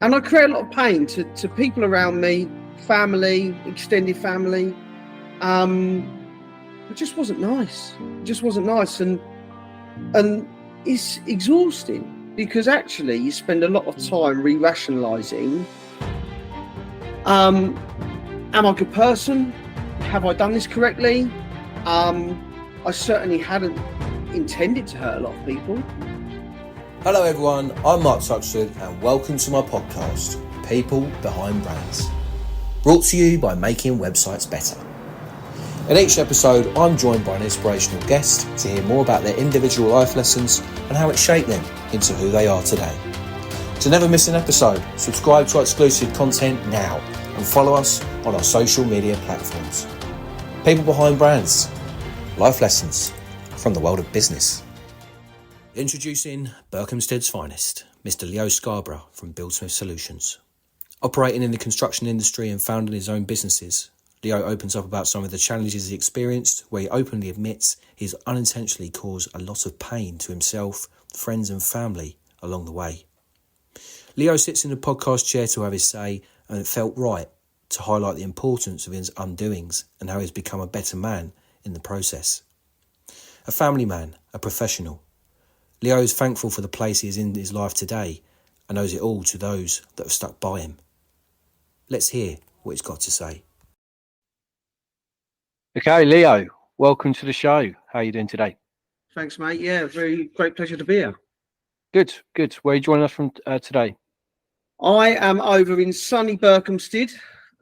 And I create a lot of pain to people around me, family, extended family. It just wasn't nice. It just wasn't nice. And it's exhausting because actually you spend a lot of time re-rationalising. Am I a good person? Have I done this correctly? I certainly hadn't intended to hurt a lot of people. Hello everyone, I'm Mark Tuxford and welcome to my podcast, People Behind Brands. Brought to you by Making Websites Better. In each episode, I'm joined by an inspirational guest to hear more about their individual life lessons and how it shaped them into who they are today. To never miss an episode, subscribe to our exclusive content now and follow us on our social media platforms. People Behind Brands, life lessons from the world of business. Introducing Birkhamstead's finest, Mr. Leo Scarborough from Buildsmith Solutions. Operating in the construction industry and founding his own businesses, Leo opens up about some of the challenges he experienced, where he openly admits he's unintentionally caused a lot of pain to himself, friends and family along the way. Leo sits in the podcast chair to have his say, and it felt right to highlight the importance of his undoings and how he's become a better man in the process. A family man, a professional, Leo is thankful for the place he is in his life today and owes it all to those that have stuck by him. Let's hear what he's got to say. Okay, Leo, welcome to the show. How are you doing today? Thanks, mate. Yeah, very great pleasure to be here. Good. Where are you joining us from today? I am over in sunny Birkhamstead.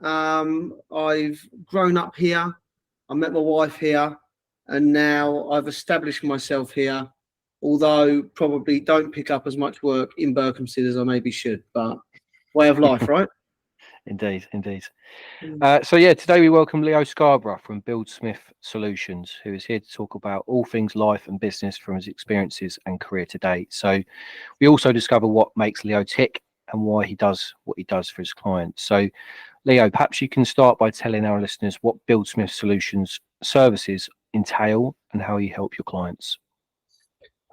I've grown up here. I met my wife here, and now I've established myself here. Although probably don't pick up as much work in Birkhamstead as I maybe should, but way of life, right? Indeed. So today we welcome Leo Scarborough from Buildsmith Solutions, who is here to talk about all things life and business from his experiences and career to date. So we also discover what makes Leo tick and why he does what he does for his clients. So Leo, perhaps you can start by telling our listeners what Buildsmith Solutions services entail and how you help your clients.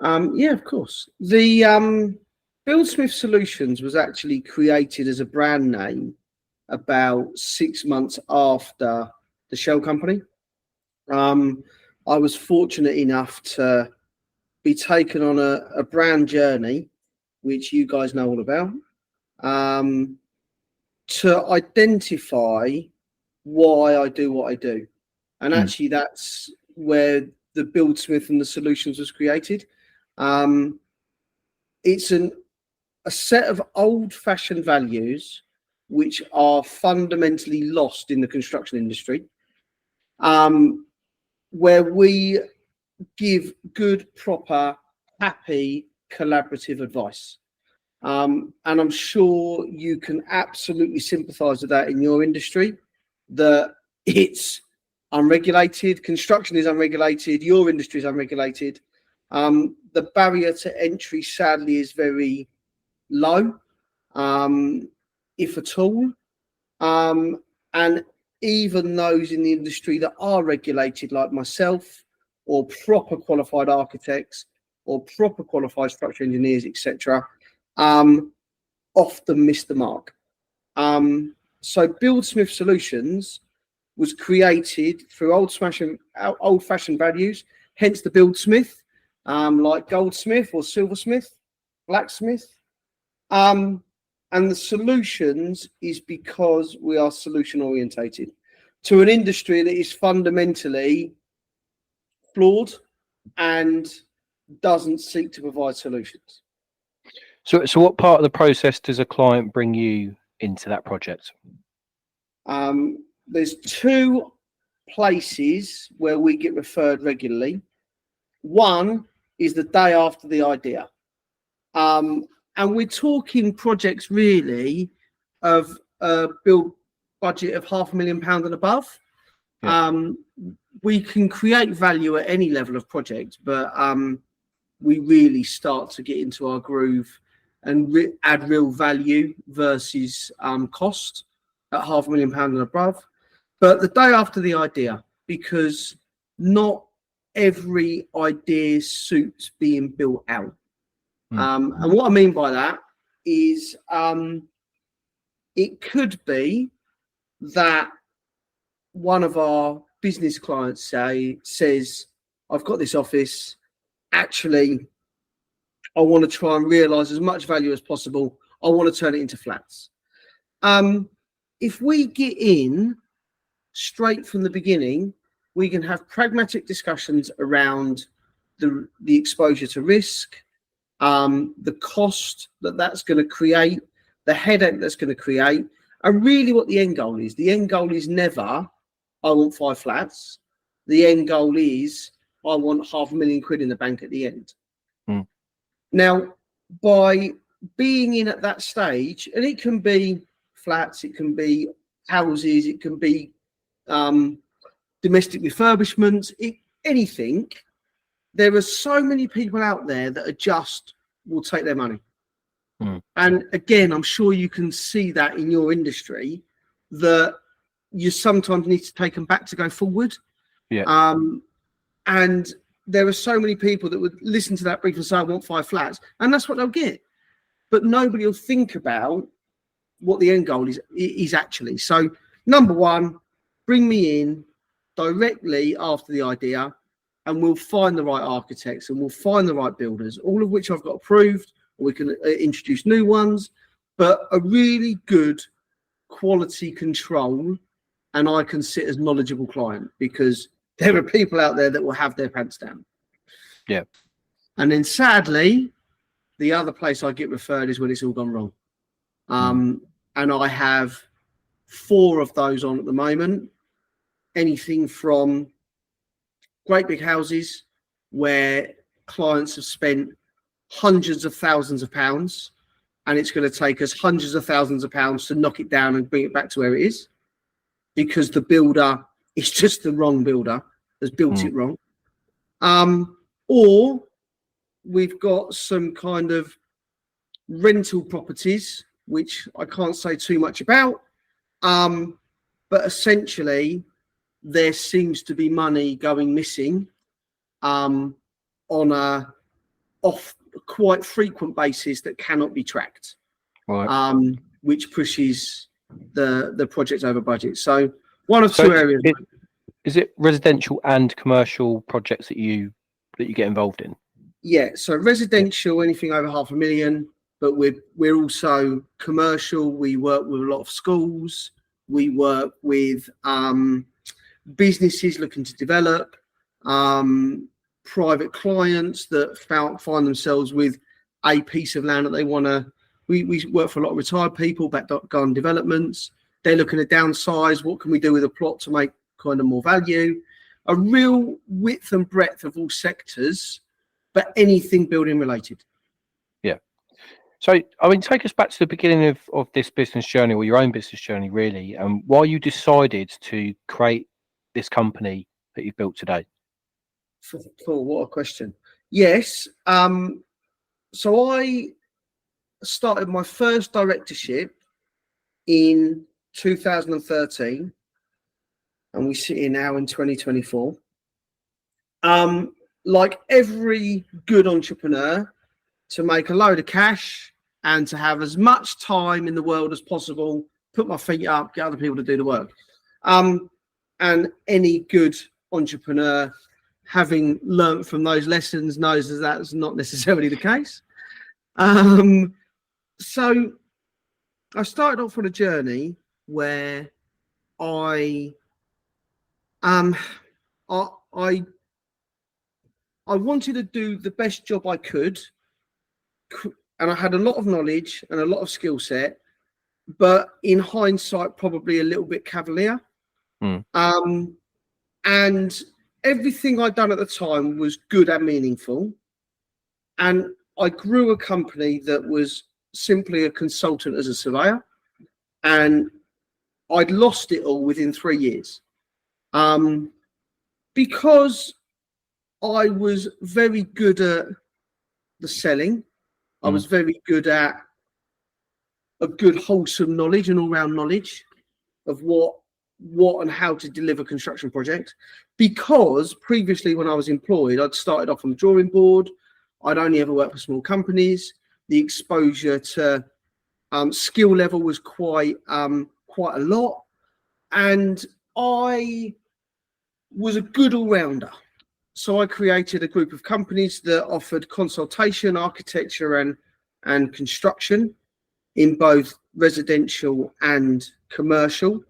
Yeah, of course. The Buildsmith Solutions was actually created as a brand name about 6 months after the shell company. I was fortunate enough to be taken on a brand journey, which you guys know all about, to identify why I do what I do. And actually that's where the Buildsmith and the Solutions was created. It's a set of old-fashioned values which are fundamentally lost in the construction industry, where we give good, proper, happy, collaborative advice. And I'm sure you can absolutely sympathise with that in your industry, that it's unregulated, construction is unregulated, your industry is unregulated. The barrier to entry, sadly, is very low, if at all. And even those in the industry that are regulated, like myself, or proper qualified architects, or proper qualified structural engineers, etc., often miss the mark. So Buildsmith Solutions was created through old-fashioned values, hence the Buildsmith. Like goldsmith or silversmith, blacksmith. And the solutions is because we are solution orientated to an industry that is fundamentally flawed and doesn't seek to provide solutions. So what part of the process does a client bring you into that project? There's two places where we get referred regularly. One is the day after the idea. And we're talking projects really of a build budget of £500,000 and above. Yeah. We can create value at any level of project, but we really start to get into our groove and add real value versus cost at £500,000 and above. But the day after the idea, because not every idea suits being built out. And what I mean by that is It could be that one of our business clients says, I've got this office, actually, I want to try and realise as much value as possible. I want to turn it into flats. If we get in straight from the beginning, we can have pragmatic discussions around the exposure to risk, the cost that's going to create, the headache that's going to create, and really what the end goal is. The end goal is never, I want 5 flats. The end goal is, I want £500,000 in the bank at the end. Now, by being in at that stage, and it can be flats, it can be houses, it can be domestic refurbishments, anything. There are so many people out there that will take their money. And again, I'm sure you can see that in your industry, that you sometimes need to take them back to go forward. Yeah. And there are so many people that would listen to that brief and say, I want 5 flats, and that's what they'll get. But nobody will think about what the end goal is actually. So, number one, bring me in directly after the idea, and we'll find the right architects and we'll find the right builders, all of which I've got approved, or we can introduce new ones, but a really good quality control, and I can sit as knowledgeable client, because there are people out there that will have their pants down. Yeah. And then sadly, the other place I get referred is when it's all gone wrong. And I have 4 of those on at the moment. Anything from great big houses where clients have spent hundreds of thousands of pounds, and it's going to take us hundreds of thousands of pounds to knock it down and bring it back to where it is, because the builder is just the wrong builder, has built it wrong. Or we've got some kind of rental properties, which I can't say too much about, but essentially there seems to be money going missing on a quite frequent basis that cannot be tracked, Right. which pushes the project over budget. So one of 2 areas. Is it residential and commercial projects that you get involved in? Yeah, so residential, anything over £500,000, but we're also commercial. We work with a lot of schools. We work with businesses looking to develop, private clients that find themselves with a piece of land that they want to. We work for a lot of retired people, back garden developments. They're looking to downsize. What can we do with a plot to make kind of more value? A real width and breadth of all sectors, but anything building related. Yeah. So, I mean, take us back to the beginning of this business journey, or your own business journey, really, and why you decided to create this company that you've built today. What a question. Yes. So I started my first directorship in 2013, and we sit here now in 2024. Like every good entrepreneur, to make a load of cash and to have as much time in the world as possible, put my feet up, get other people to do the work. And any good entrepreneur, having learned from those lessons, knows that that's not necessarily the case. So I started off on a journey where I wanted to do the best job I could, and I had a lot of knowledge and a lot of skill set, but in hindsight, probably a little bit cavalier. And everything I'd done at the time was good and meaningful. And I grew a company that was simply a consultant as a surveyor, and I'd lost it all within 3 years. Because I was very good at the selling. I was very good at a good wholesome knowledge and all-round knowledge of what and how to deliver construction projects. Because previously, when I was employed, I'd started off on the drawing board. I'd only ever worked for small companies. The exposure to Skill level was quite a lot, and I was a good all-rounder. So I created a group of companies that offered consultation, architecture, and construction in both residential and commercial,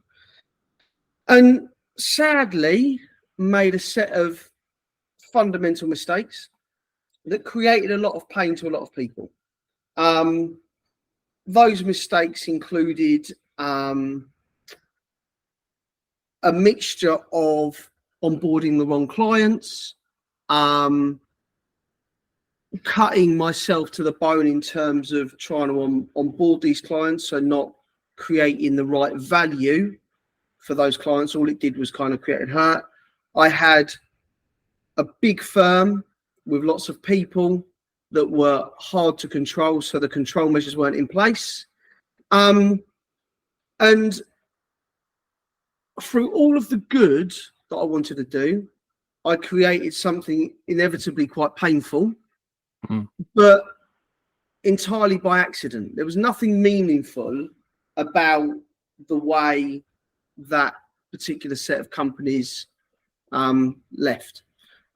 and sadly made a set of fundamental mistakes that created a lot of pain to a lot of people. Those mistakes included a mixture of onboarding the wrong clients, cutting myself to the bone in terms of trying to onboard these clients, so not creating the right value for those clients. All it did was kind of create hurt. I had a big firm with lots of people that were hard to control, so the control measures weren't in place. And through all of the good that I wanted to do, I created something inevitably quite painful, but entirely by accident. There was nothing meaningful about the way that particular set of companies left.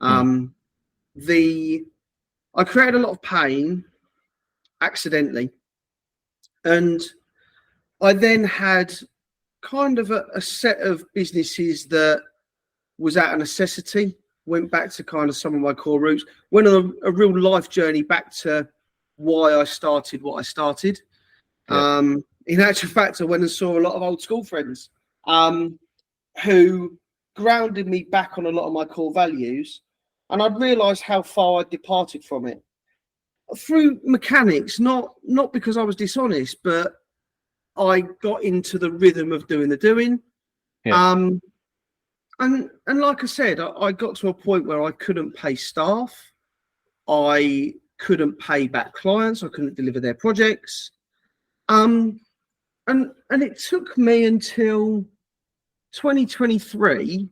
I created a lot of pain accidentally, and I then had kind of a set of businesses that was out of necessity. Went back to kind of some of my core roots, went on a real life journey back to why I started what I started. In actual fact, I went and saw a lot of old school friends who grounded me back on a lot of my core values, and I'd realised how far I'd departed from it through mechanics, not because I was dishonest, but I got into the rhythm of doing the doing. And like I said, I got to a point where I couldn't pay staff, I couldn't pay back clients, I couldn't deliver their projects. And it took me until 2023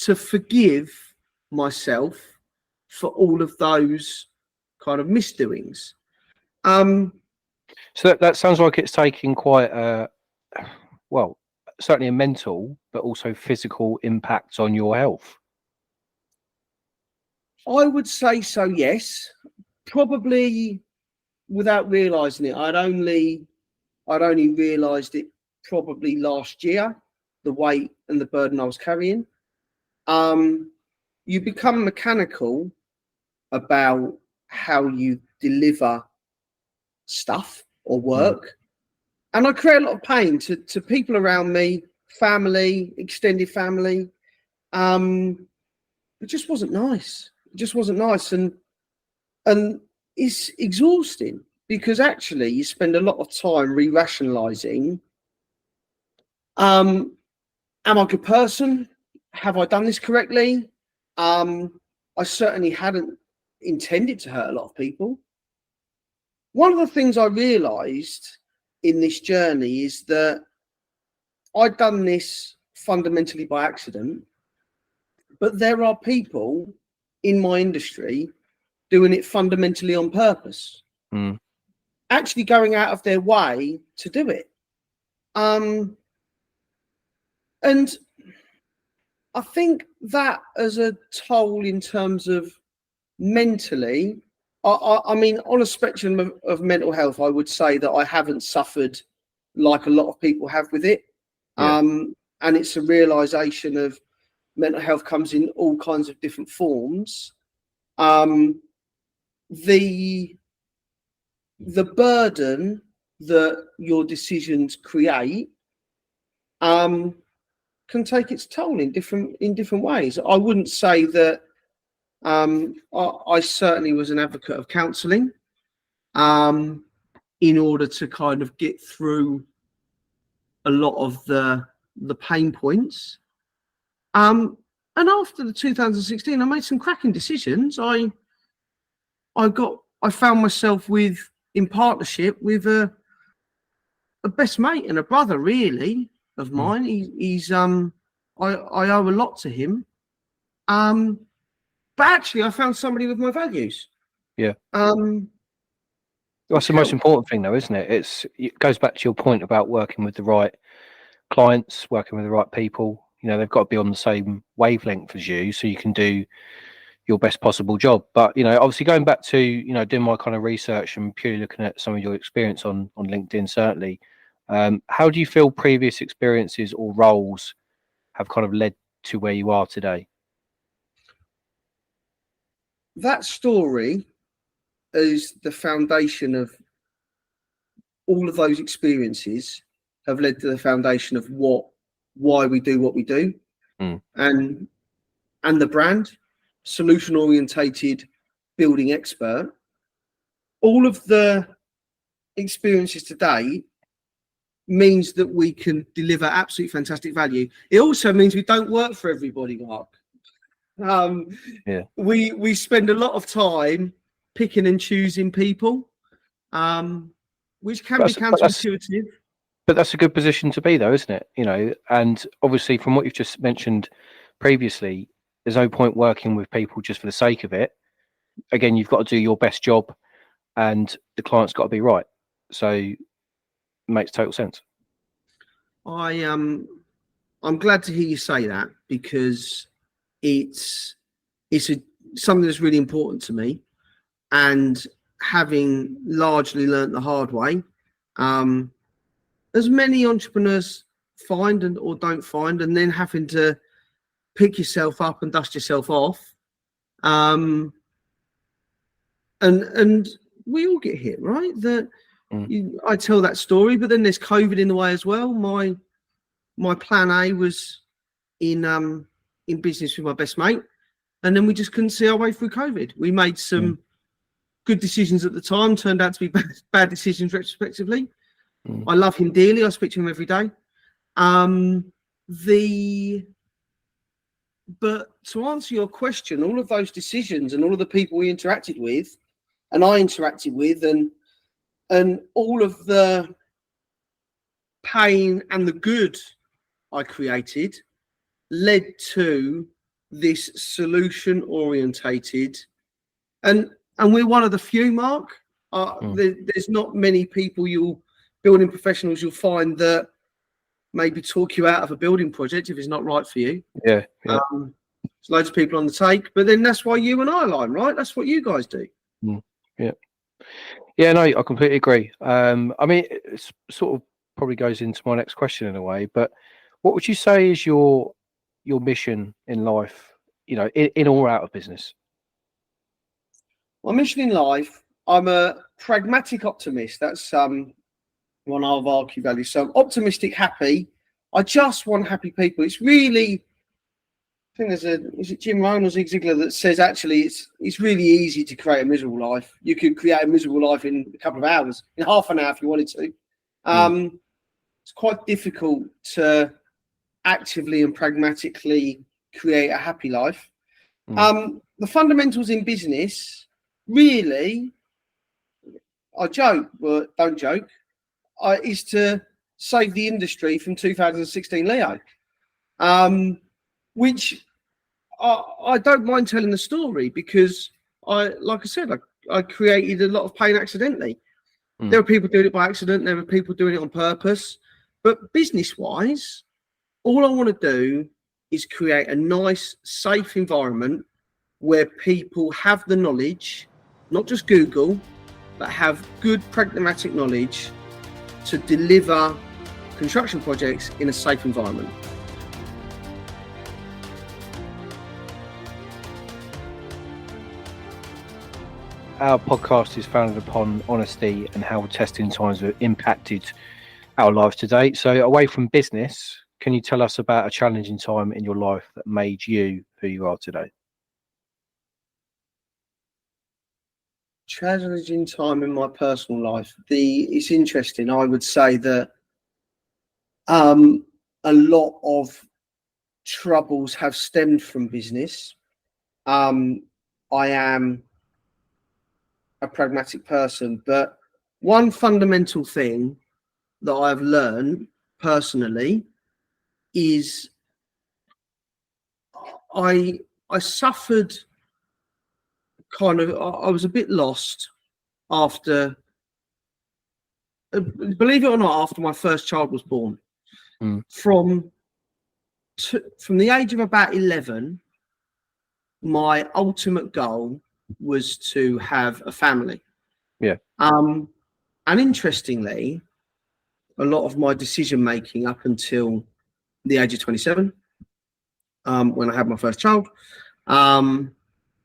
to forgive myself for all of those kind of misdoings. So that sounds like it's taking quite certainly a mental, but also physical impact on your health. I would say so, yes. Probably without realising it. I'd only realised it probably last year, the weight and the burden I was carrying. You become mechanical about how you deliver stuff or work. And I create a lot of pain to people around me, family, extended family. It just wasn't nice. It just wasn't nice. And it's exhausting because actually you spend a lot of time re-rationalizing. Am I a good person? Have I done this correctly? I certainly hadn't intended to hurt a lot of people. One of the things I realized in this journey is that I'd done this fundamentally by accident, but there are people in my industry doing it fundamentally on purpose, actually going out of their way to do it. And I think that as a toll in terms of mentally, I mean, on a spectrum of mental health, I would say that I haven't suffered like a lot of people have with it. And it's a realization of mental health comes in all kinds of different forms. The burden that your decisions create can take its toll in different ways. I wouldn't say that I certainly was an advocate of counselling in order to kind of get through a lot of the pain points. And after the 2016, I made some cracking decisions. I found myself in partnership with a best mate and a brother, really, of mine. He's I owe a lot to him. But actually, I found somebody with my values. Yeah. And That's the most important thing, though, isn't it? It goes back to your point about working with the right clients, working with the right people. You know, they've got to be on the same wavelength as you, so you can do your best possible job. But you know, obviously going back to doing my kind of research and purely looking at some of your experience on LinkedIn, certainly. How do you feel previous experiences or roles have kind of led to where you are today? That story is the foundation of all of those experiences have led to the foundation of why we do what we do. And the brand, solution orientated building expert. All of the experiences today means that we can deliver absolutely fantastic value. It also means we don't work for everybody, Mark. We spend a lot of time picking and choosing people, which can be counterintuitive. But that's a good position to be, though, isn't it? You know, and obviously from what you've just mentioned previously, there's no point working with people just for the sake of it. Again, you've got to do your best job, and the client's got to be right. So it makes total sense. I'm glad to hear you say that, because it's something that's really important to me, and having largely learnt the hard way, as many entrepreneurs find or don't find, and then having to pick yourself up and dust yourself off, and we all get hit, right? I tell that story, but then there's COVID in the way as well. My plan A was in business with my best mate, and then we just couldn't see our way through COVID. We made some good decisions at the time, turned out to be bad decisions retrospectively. I love him dearly. I speak to him every day. But to answer your question, all of those decisions and all of the people we interacted with, and I interacted with, and all of the pain and the good I created led to this solution orientated, and we're one of the few, Mark. There's not many people building professionals you'll find that maybe talk you out of a building project if it's not right for you. Yeah. There's loads of people on the take, but then that's why you and I align, right? That's what you guys do. Yeah, no, I completely agree. I mean, it sort of probably goes into my next question in a way, but what would you say is your mission in life, you know, in or out of business? My mission in life, I'm a pragmatic optimist. That's one of our key values. So I'm optimistic, happy. I just want happy people. It's really, I think is it Jim Rohn or Zig Ziglar that says actually it's really easy to create a miserable life. You could create a miserable life in a couple of hours, in half an hour if you wanted to. It's quite difficult to actively and pragmatically create a happy life. The fundamentals in business, really, I joke, but don't joke, is to save the industry from 2016 Leo, which I don't mind telling the story, because like I said, I created a lot of pain accidentally. There are people doing it by accident. There are people doing it on purpose. But business-wise, all I want to do is create a nice, safe environment where people have the knowledge, not just Google, but have good pragmatic knowledge to deliver construction projects in a safe environment. Our podcast is founded upon honesty and how testing times have impacted our lives today. So away from business, can you tell us about a challenging time in your life that made you who you are today? Challenging time in my personal life. It's interesting. I would say that a lot of troubles have stemmed from business. I am a pragmatic person, but one fundamental thing that I've learned personally is I suffered I was a bit lost after believe it or not, after my first child was born, from the age of about 11, my ultimate goal was to have a family. Yeah. And interestingly, a lot of my decision making up until the age of 27, when I had my first child,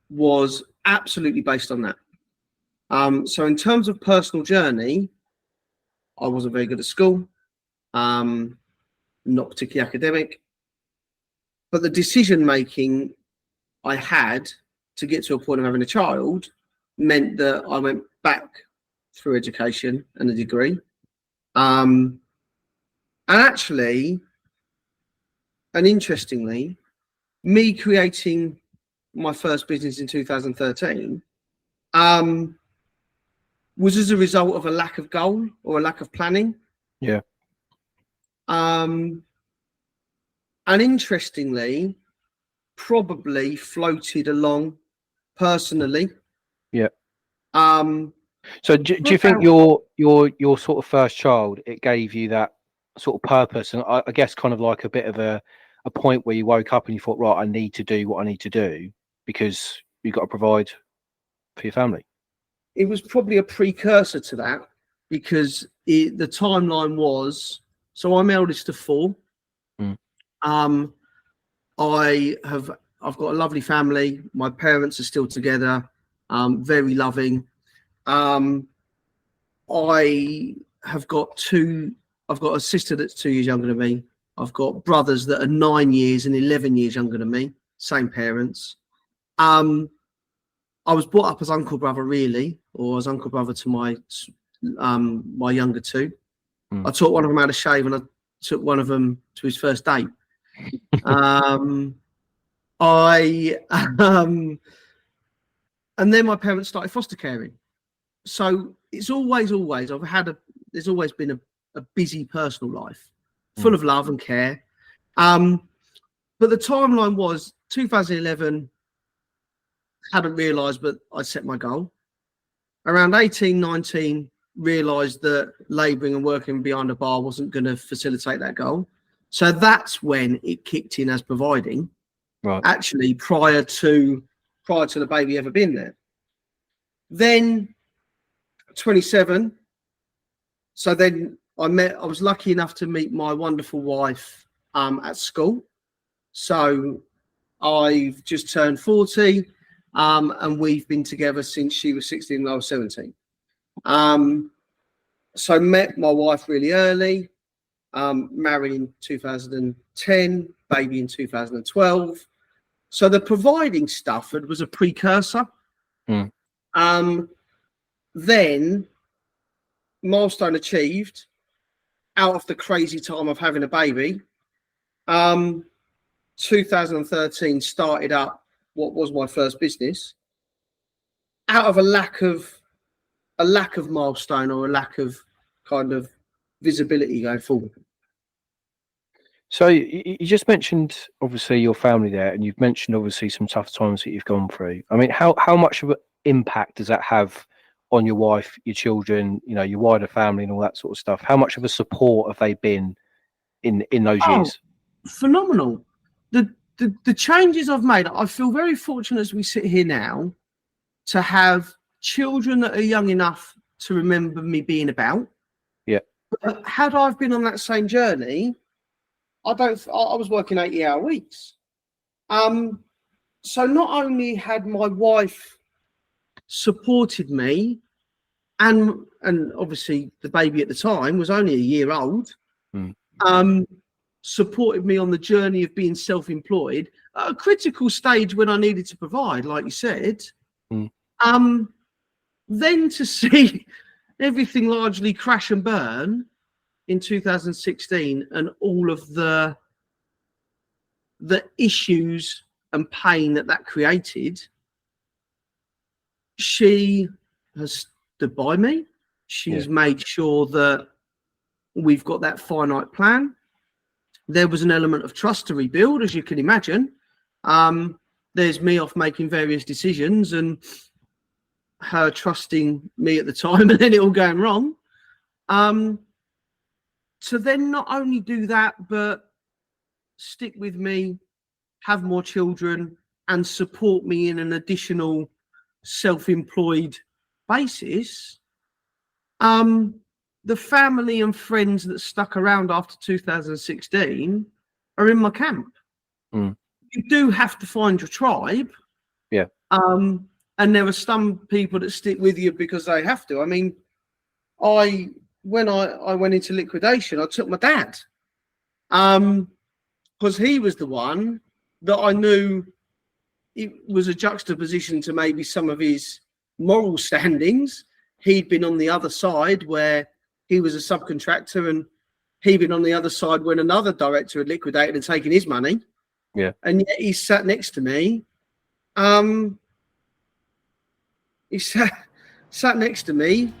was absolutely based on that. So in terms of personal journey, I wasn't very good at school, not particularly academic, but the decision making I had to get to a point of having a child meant that I went back through education and a degree. And actually, and interestingly, me creating my first business in 2013 was as a result of a lack of goal or a lack of planning. Yeah. And interestingly, probably floated along personally. Yeah. So do you think your sort of first child, it gave you that sort of purpose, and I guess kind of like a bit of a point where you woke up and you thought, right, I need to do what I need to do because you've got to provide for your family? It was probably a precursor to that, because the timeline was, so I'm eldest of 4. I've got a lovely family. My parents are still together, very loving. I've got a sister that's 2 years younger than me. I've got brothers that are 9 years and 11 years younger than me, same parents. I was brought up as uncle brother, really, or as uncle brother to my younger two. I taught one of them how to shave, and I took one of them to his first date. And then my parents started foster caring. So it's always there's always been a busy personal life, full of love and care. But the timeline was 2011, hadn't realised, but I set my goal. Around 18, 19, realised that labouring and working behind a bar wasn't going to facilitate that goal. So that's when it kicked in as providing, right? Actually, prior to the baby ever being there. Then 27. So then I was lucky enough to meet my wonderful wife at school. So I've just turned 40, and we've been together since she was 16 and I was 17. So met my wife really early, married in 2010, baby in 2012. So the providing stuff was a precursor. Then milestone achieved out of the crazy time of having a baby. 2013 started up what was my first business out of a lack of milestone or a lack of kind of visibility going forward. So you just mentioned obviously your family there, and you've mentioned obviously some tough times that you've gone through. I mean, how much of an impact does that have on your wife, your children, you know, your wider family and all that sort of stuff? How much of a support have they been in those years? Phenomenal. The changes I've made, I feel very fortunate as we sit here now to have children that are young enough to remember me being about. Yeah. But had I been on that same journey, I was working 80-hour weeks. So not only had my wife supported me, and obviously the baby at the time was only a year old, supported me on the journey of being self-employed at a critical stage when I needed to provide, like you said. Then to see everything largely crash and burn in 2016, and all of the issues and pain that created, she has stood by me. She's made sure that we've got that finite plan. There was an element of trust to rebuild, as you can imagine. There's me off making various decisions and her trusting me at the time, and then it all going wrong. To then not only do that, but stick with me, have more children, and support me in an additional self-employed basis. The family and friends that stuck around after 2016 are in my camp. You do have to find your tribe. Yeah. And there are some people that stick with you because they have to. I mean, when I went into liquidation, I took my dad. Because he was the one that I knew it was a juxtaposition to maybe some of his moral standings. He'd been on the other side where he was a subcontractor, and he'd been on the other side when another director had liquidated and taken his money. Yeah. And yet he sat next to me. He sat next to me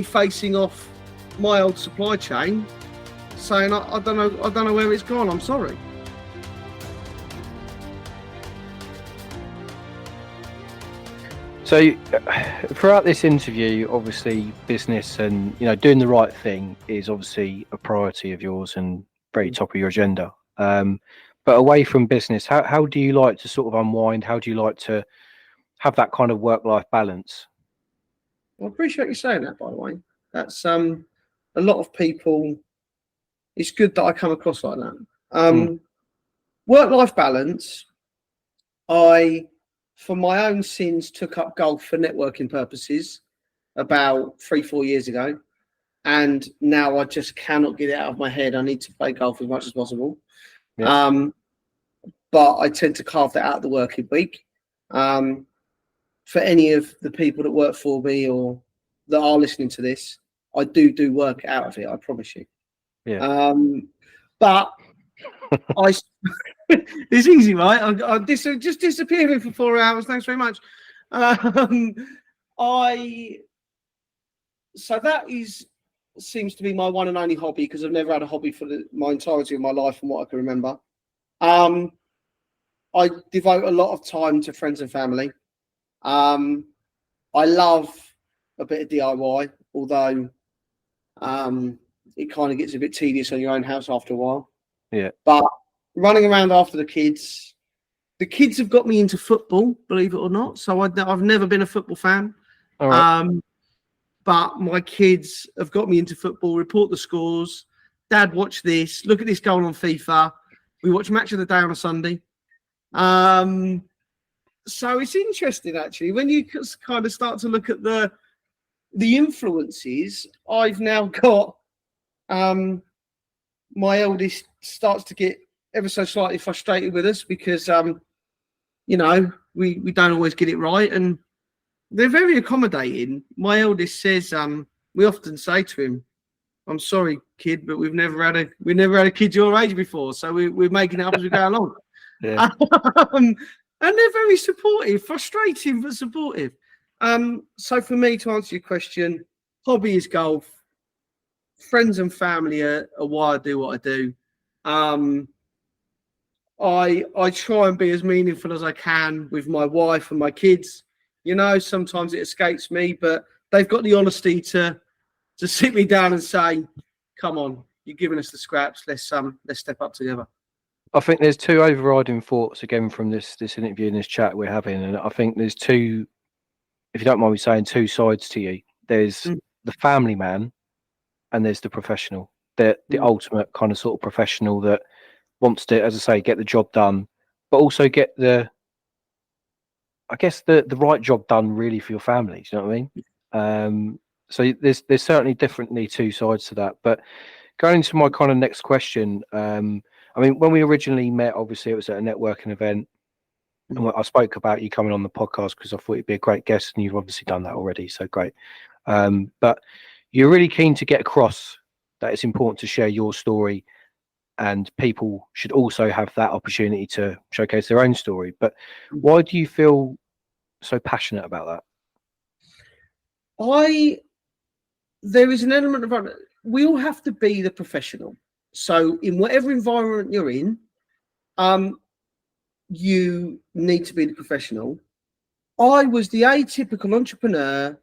facing off my old supply chain, saying, I don't know where it's gone. I'm sorry. So throughout this interview, obviously business and, doing the right thing is obviously a priority of yours and very top of your agenda. But away from business, how do you like to sort of unwind? How do you like to have that kind of work-life balance? Well, I appreciate you saying that, by the way. That's a lot of people. It's good that I come across like that. Work-life balance. For my own sins, took up golf for networking purposes about 3-4 years ago. And now I just cannot get it out of my head. I need to play golf as much as possible. Yeah. But I tend to carve that out of the working week. For any of the people that work for me or that are listening to this, I do work out of it, I promise you. Yeah. But it's easy, right? I'm just disappearing for 4 hours. Thanks very much. So that seems to be my one and only hobby, because I've never had a hobby for my entirety of my life from what I can remember. I devote a lot of time to friends and family. I love a bit of DIY, although it kind of gets a bit tedious on your own house after a while. Yeah. But running around after the kids have got me into football, believe it or not. So I've never been a football fan. All right. But my kids have got me into football. Report the scores. Dad, watch this. Look at this goal on FIFA. We watch Match of the Day on a Sunday. So it's interesting, actually, when you kind of start to look at the influences. I've now got my eldest starts to get ever so slightly frustrated with us because we don't always get it right, and they're very accommodating. My eldest says we often say to him, "I'm sorry, kid, but we've never had a kid your age before, so we're making it up as we go along." Yeah. And they're very supportive, frustrating but supportive. So for me, to answer your question, hobby is golf. Friends and family are why I do what I do. I try and be as meaningful as I can with my wife and my kids. Sometimes it escapes me, but they've got the honesty to sit me down and say, "Come on, you're giving us the scraps. Let's step up together." I think there's two overriding thoughts again from this interview and this chat we're having, and I think there's two, if you don't mind me saying, two sides to you. There's the family man, and there's the professional. The ultimate kind of sort of professional that wants to, as I say, get the job done, but also get the right job done really for your family. Do you know what I mean? So there's certainly definitely two sides to that. But going into my kind of next question, I mean, when we originally met, obviously it was at a networking event, and I spoke about you coming on the podcast because I thought you'd be a great guest, and you've obviously done that already, so great. But you're really keen to get across that it's important to share your story, and people should also have that opportunity to showcase their own story. But why do you feel so passionate about that? There is an element of, we all have to be the professional. So in whatever environment you're in, you need to be the professional. I was the atypical entrepreneur,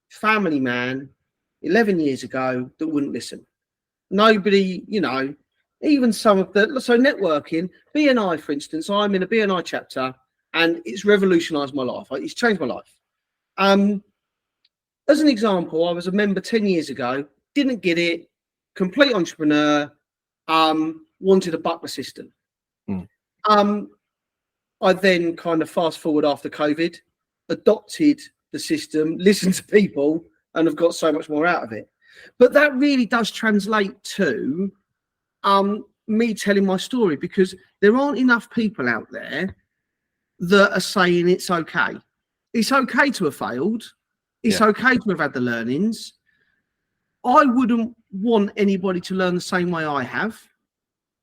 family man 11 years ago that wouldn't listen. Nobody, even some of so networking, BNI, for instance, I'm in a BNI chapter and it's revolutionized my life. It's changed my life. As an example, I was a member 10 years ago, didn't get it, complete entrepreneur, wanted a butler system. I then kind of fast forward after COVID, adopted the system, listened to people, and have got so much more out of it. But that really does translate to me telling my story, because there aren't enough people out there that are saying it's okay. It's okay to have failed. It's okay to have had the learnings. I wouldn't want anybody to learn the same way I have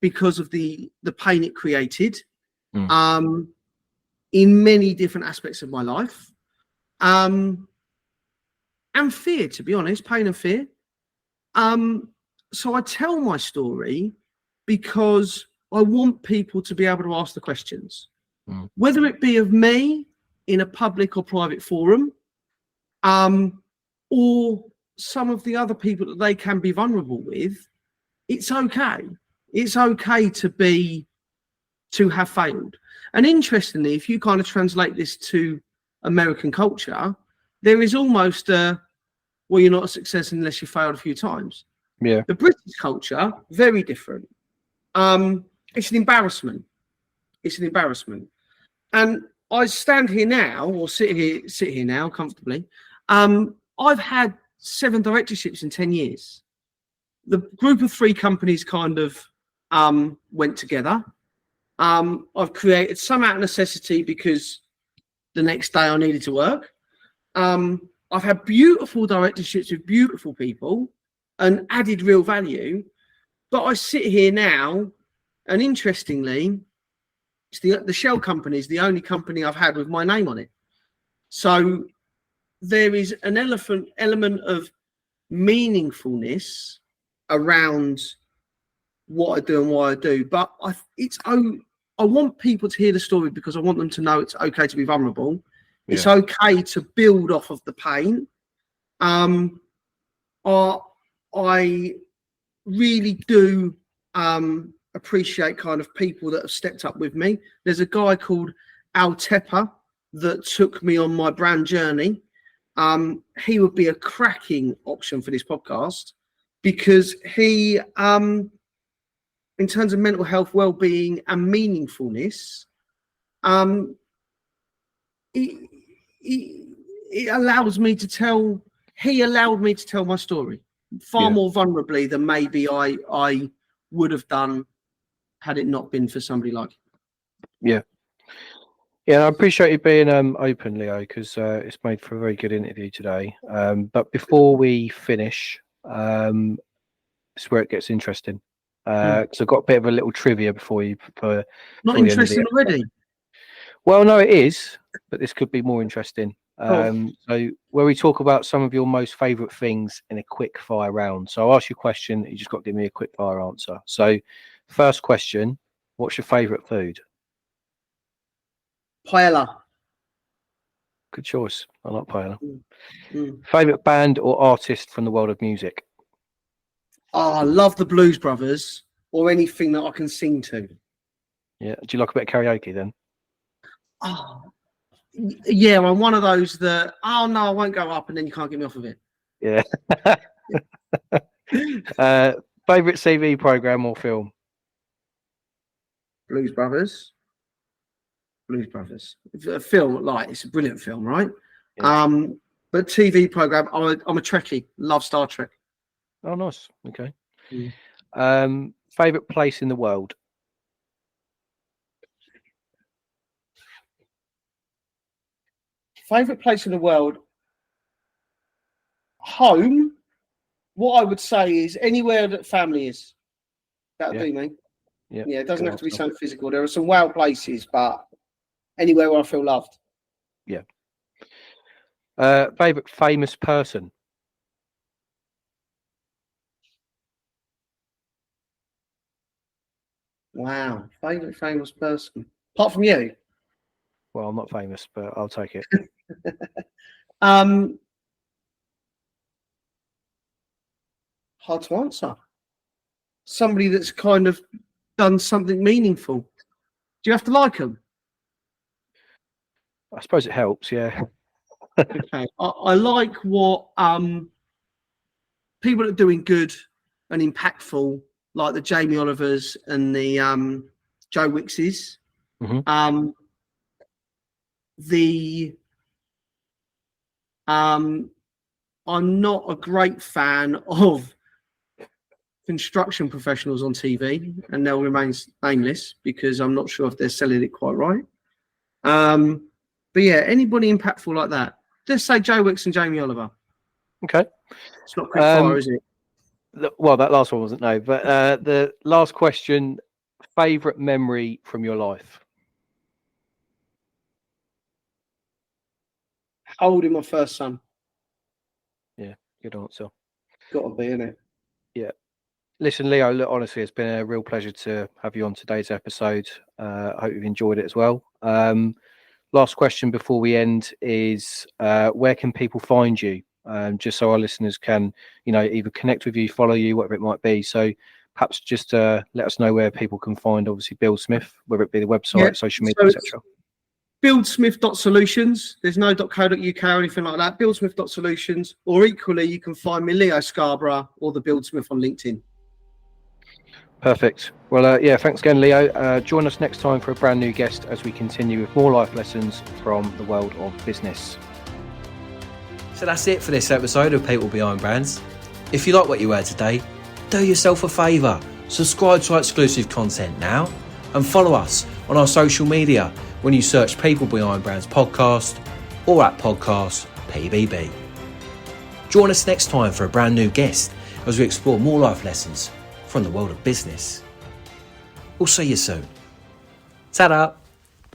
because of the pain it created in many different aspects of my life. And fear, to be honest, pain and fear. So I tell my story because I want people to be able to ask the questions, whether it be of me in a public or private forum, or some of the other people that they can be vulnerable with. It's okay. It's okay to have failed. And interestingly, if you kind of translate this to American culture, there is almost well, you're not a success unless you failed a few times. Yeah. The British culture, very different. It's an embarrassment. It's an embarrassment. And I stand here now, or sit here now comfortably. I've had 7 directorships in 10 years. The group of 3 companies kind of went together. I've created some out of necessity because the next day I needed to work. I've had beautiful directorships with beautiful people and added real value. But I sit here now, and interestingly, it's the shell company is the only company I've had with my name on it. So there is an element of meaningfulness around what I do and why I do. But I want people to hear the story because I want them to know it's okay to be vulnerable. Yeah. It's okay to build off of the pain. I really do appreciate kind of people that have stepped up with me. There's a guy called Al Tepper that took me on my brand journey. He would be a cracking option for this podcast because he, in terms of mental health, well-being and meaningfulness, it allows me to tell, he allowed me to tell my story far more vulnerably than maybe I would have done had it not been for somebody like him. Yeah. Yeah, I appreciate you being open, Leo, because it's made for a very good interview today. But before we finish, it's where it gets interesting. Because I've got a bit of a little trivia before you. Not interesting already? Well, no, it is, but this could be more interesting. So where we talk about some of your most favourite things in a quick fire round. So I'll ask you a question, you just got to give me a quick fire answer. So first question, what's your favourite food? Paella. Good choice. I like paella. Favourite band or artist from the world of music? Oh, I love the Blues Brothers or anything that I can sing to. Yeah. Do you like a bit of karaoke then? Oh, yeah, I'm one of those that, oh no, I won't go up and then you can't get me off of it. Yeah. Favourite TV programme or film? Blues Brothers. Blues Brothers. It's a film, like, it's a brilliant film, right? Yeah. But TV programme, I'm a Trekkie. Love Star Trek. Oh, nice. Okay. Favourite place in the world? Favourite place in the world? Home. What I would say is anywhere that family is. That would be me. Yeah, it doesn't have to be something physical. There are some wild places, but anywhere where I feel loved. Yeah. Favourite famous person? Wow. Favourite famous person? Apart from you? Well, I'm not famous, but I'll take it. Hard to answer. Somebody that's kind of done something meaningful. Do you have to like them? I suppose it helps. Yeah. Okay. I like what people that are doing good and impactful, like the Jamie Olivers and the Joe Wickses. Mm-hmm. I'm not a great fan of construction professionals on TV, and they'll remain nameless because I'm not sure if they're selling it quite right. But yeah, anybody impactful like that. Let's say Joe Wicks and Jamie Oliver. Okay. It's not quick fire, is it? Well, that last one wasn't, no. But the last question: favorite memory from your life? Holding my first son. Yeah, good answer. Got to be, innit? Yeah. Listen, Leo, look, honestly, it's been a real pleasure to have you on today's episode. I hope you've enjoyed it as well. Last question before we end is where can people find you? Just so our listeners can, either connect with you, follow you, whatever it might be. So perhaps just let us know where people can find, obviously, Buildsmith, whether it be the website, social media, etc. Buildsmith.solutions. There's no .co.uk or anything like that. Buildsmith.solutions. Or equally, you can find me, Leo Scarborough, or the Buildsmith on LinkedIn. Perfect. Well, thanks again, Leo. Join us next time for a brand new guest as we continue with more life lessons from the world of business. So that's it for this episode of People Behind Brands. If you like what you heard today, do yourself a favour, subscribe to our exclusive content now, and follow us on our social media when you search People Behind Brands podcast or at podcast PBB. Join us next time for a brand new guest as we explore more life lessons from the world of business. We'll see you soon. Ta-da!